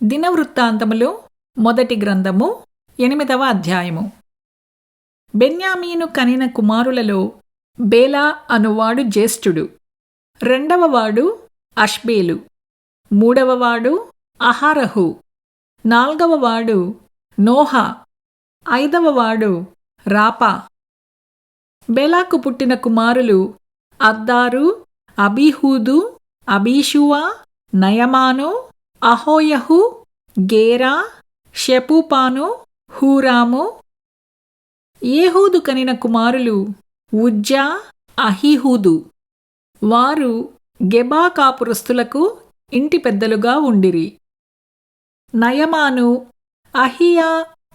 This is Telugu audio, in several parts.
దినవృత్తాంతములు మొదటి గ్రంథము 8వ అధ్యాయము. బెన్యామీను కనిన కుమారులలో బేలా అనువాడు జ్యేష్ఠుడు. రెండవవాడు అష్బేలు. మూడవవాడు అహారహు. నాల్గవవాడు నోహ. ఐదవవాడు రాపా. బేలాకు పుట్టిన కుమారులు అద్దారు, అబీహూదు, అబీషువా, నయమాను, అహోయహు, గేరా, షెపూపాను, హూరాము. ఏహూదు కనిన కుమారులు ఉజ్జా, అహీహూదు. వారు గెబా కాపురస్తులకు ఇంటి పెద్దలుగా ఉండిరి. నయమాను, అహియా,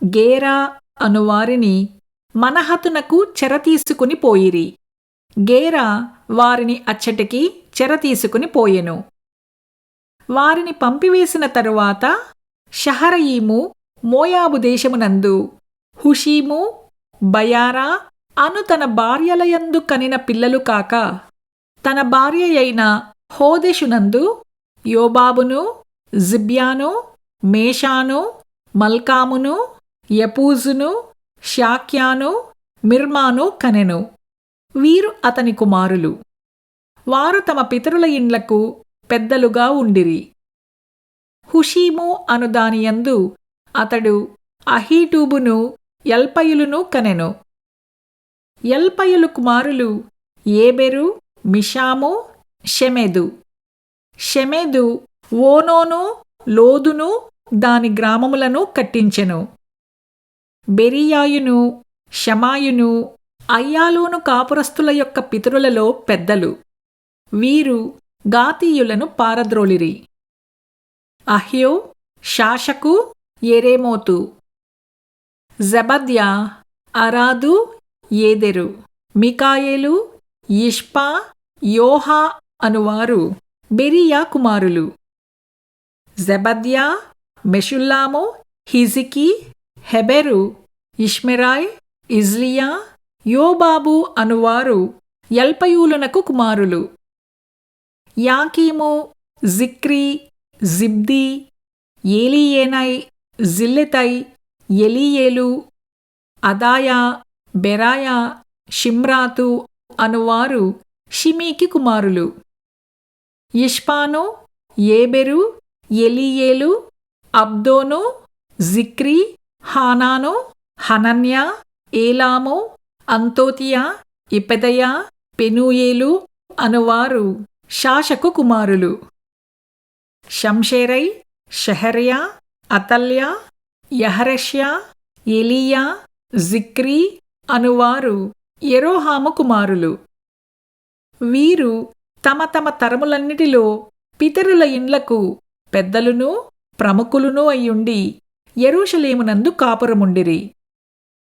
గేరా అనువారిని మనహతునకు చెరతీసుకుని పోయిరి. గేరా వారిని అచ్చటికి చెరతీసుకుని పోయెను. వారిని పంపివేసిన తరువాత షహరయీము మోయాబు దేశమునందు హుషీము, బయారా అను తన భార్యలయందు కనిన పిల్లలు కాక, తన భార్యయైన హోదెషునందు యోబాబును, జిబ్యాను, మేషాను, మల్కామును, యపూజును, షాక్యాను, మిర్మాను కనెను. వీరు అతని కుమారులు. వారు తమ పితరుల ఇండ్లకు పెద్దలుగా ఉండిరి. హుషీము అను దానియందు అతడు అహీటూబును, ఎల్పయులును కనెను. ఎల్పయులు కుమారులు ఏబెరు, మిషాము, షెమెదు. షెమెదు ఓనోను, లోదును దాని గ్రామములను కట్టించెను. బెరీయాయును, షమాయును అయ్యాలోను కాపురస్తుల యొక్క పితరులలో పెద్దలు. వీరు గాతీయులను పారద్రోలిరి. అహ్యో, షాషకు, యెరేమోతు. జెబద్యా, అరాదు, ఏదెరు, మికాయేలు, ఇష్పా, యోహా అనువారు బెరీయా కుమారులు. జెబద్యా, మెషుల్లాము, హిజికి, హెబెరు, ఇష్మెరాయ్, ఇజ్లియా, యోబాబు అనువారు ఎల్పయూలునకు కుమారులు. యాకీము, జిక్రీ, జిబ్ది, ఏలీయేనై, జిల్లెతై, ఎలీయేలు, అదాయా, బెరాయా, షిమ్రాతు అనువారు షిమీకి కుమారులు. ఇష్పాను, ఏబెరు, ఎలీయేలు, అబ్దోను, జిక్రీ, హానాను, హనన్యా, ఏలాము, అంతోతియా, ఇపెదయా, పెనూయేలు అనువారు షాషకు కుమారులు. షంషేరై, షెహర్యా, అతల్యా, యహరెష్యా, ఎలీయా, జిక్రీ అనువారు యెరోహాము కుమారులు. వీరు తమ తమ తరములన్నిటిలో పితరుల ఇండ్లకు పెద్దలును ప్రముఖులును అయ్యుండి యెరూషలేమునందు కాపురముండిరి.